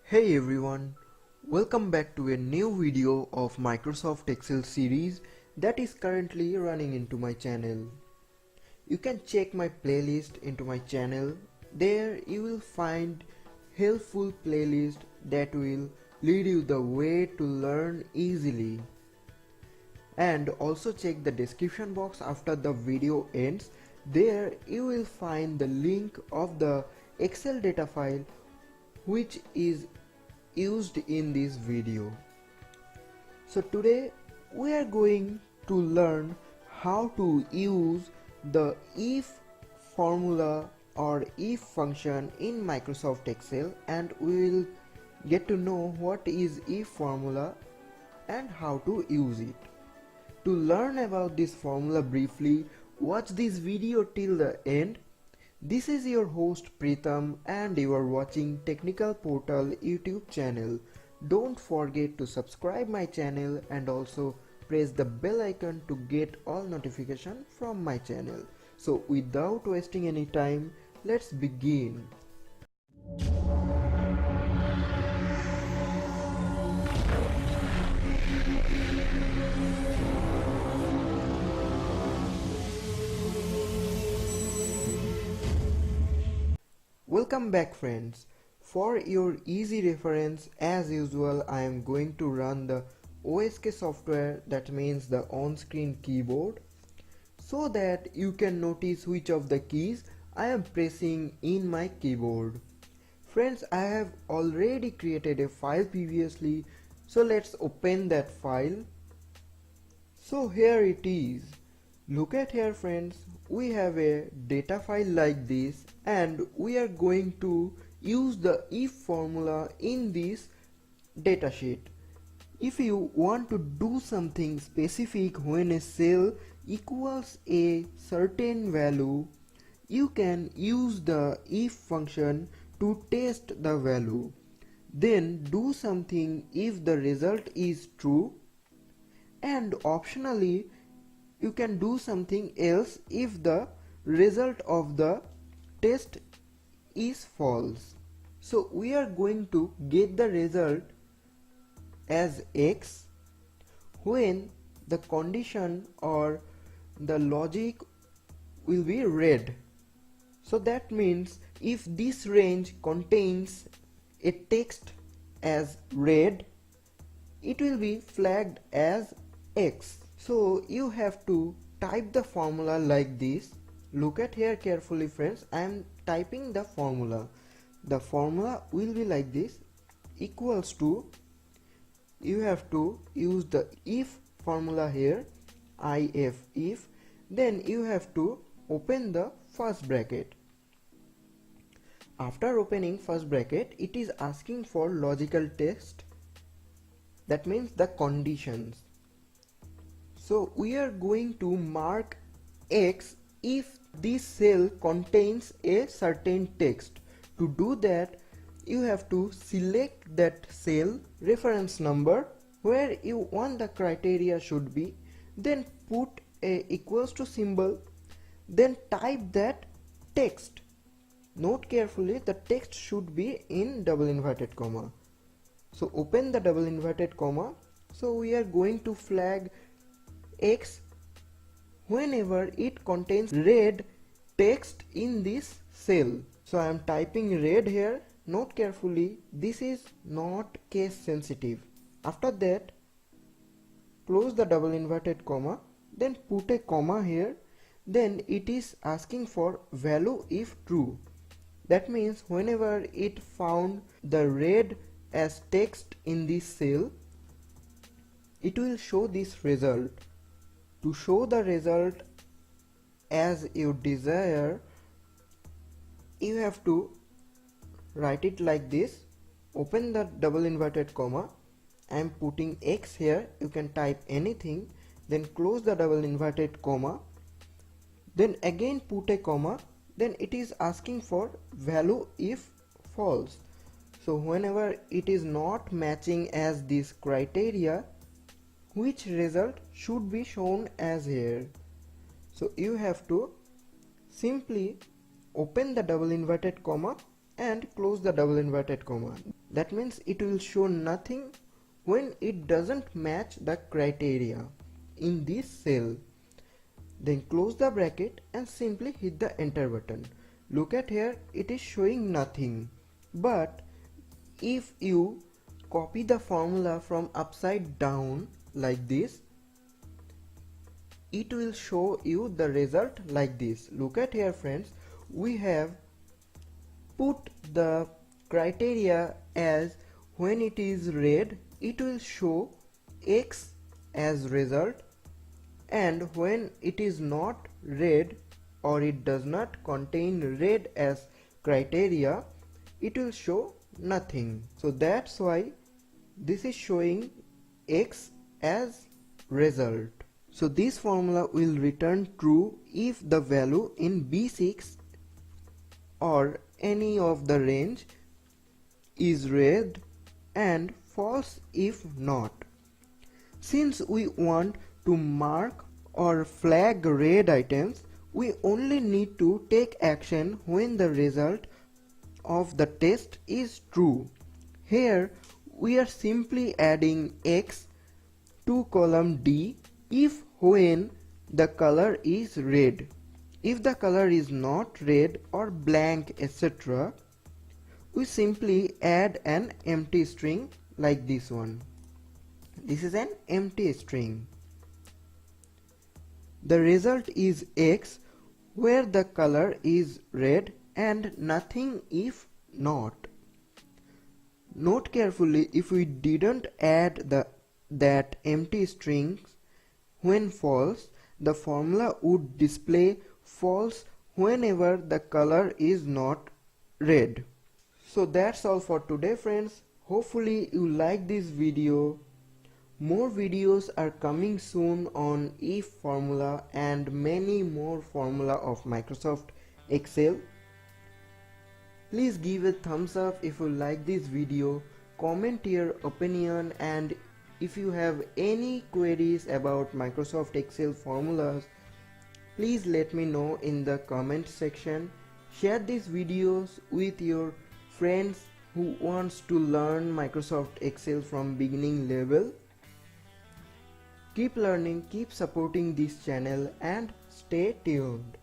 Hey everyone, welcome back to a new video of Microsoft Excel series that is currently running into my channel. You can check my playlist into my channel. There you will find helpful playlist that will lead you the way to learn easily. And also check the description box after the video ends. There you will find the link of the Excel data file which is used in this video. So today we are going to learn how to use the if formula or if function in Microsoft Excel, and we will get to know what is if formula and how to use it. To learn about this formula briefly, watch this video till the end. This is your host Pritham and you are watching Technical Portal YouTube channel. Don't forget to subscribe my channel and also press the bell icon to get all notification from my channel. So without wasting any time, let's begin. Welcome back friends. For your easy reference, as usual I am going to run the OSK software, that means the on-screen keyboard, so that you can notice which of the keys I am pressing in my keyboard. Friends, I have already created a file previously, so let's open that file. So here it is. Look at here friends, we have a data file like this and we are going to use the if formula in this datasheet. If you want to do something specific when a cell equals a certain value, you can use the if function to test the value. Then do something if the result is true, and optionally you can do something else if the result of the test is false. So we are going to get the result as X when the condition or the logic will be red. So that means if this range contains a text as red, it will be flagged as X. So you have to type the formula like this. Look at here carefully friends, I am typing the formula. The formula will be like this, equals to, you have to use the if formula here, if, then you have to open the first bracket. After opening first bracket, it is asking for logical test, that means the conditions. So we are going to mark X if this cell contains a certain text. To do that, you have to select that cell reference number where you want the criteria should be, then put a equals to symbol, then type that text. Note carefully, the text should be in double inverted comma. So open the double inverted comma. So we are going to flag X whenever it contains red text in this cell. So I am typing red here. Note carefully, this is not case sensitive. After that, close the double inverted comma, then put a comma here. Then it is asking for value if true. That means whenever it found the red as text in this cell, it will show this result. To show the result as you desire, you have to write it like this. Open the double inverted comma. I am putting X here, you can type anything, then close the double inverted comma, then again put a comma, then it is asking for value if false. So whenever it is not matching as this criteria, which result should be shown as here. So you have to simply open the double inverted comma and close the double inverted comma. That means it will show nothing when it doesn't match the criteria in this cell. Then close the bracket and simply hit the enter button. Look at here, it is showing nothing. But if you copy the formula from upside down like this, it will show you the result like this. Look at here friends, we have put the criteria as when it is red, it will show X as result, and when it is not red or it does not contain red as criteria, it will show nothing. So that's why this is showing X as result. So this formula will return true if the value in B6 or any of the range is red, and false if not. Since we want to mark or flag red items, we only need to take action when the result of the test is true. Here we are simply adding X to column D if when the color is red. If the color is not red or blank etc., we simply add an empty string like this one. This is an empty string. The result is X where the color is red and nothing if not. Note carefully, if we didn't add that empty strings when false, the formula would display false whenever the color is not red. So that's all for today friends. Hopefully you like this video. More videos are coming soon on if formula and many more formula of Microsoft Excel. Please give a thumbs up if you like this video, comment your opinion, and if you have any queries about Microsoft Excel formulas, please let me know in the comment section. Share these videos with your friends who wants to learn Microsoft Excel from beginning level. Keep learning, keep supporting this channel, and stay tuned.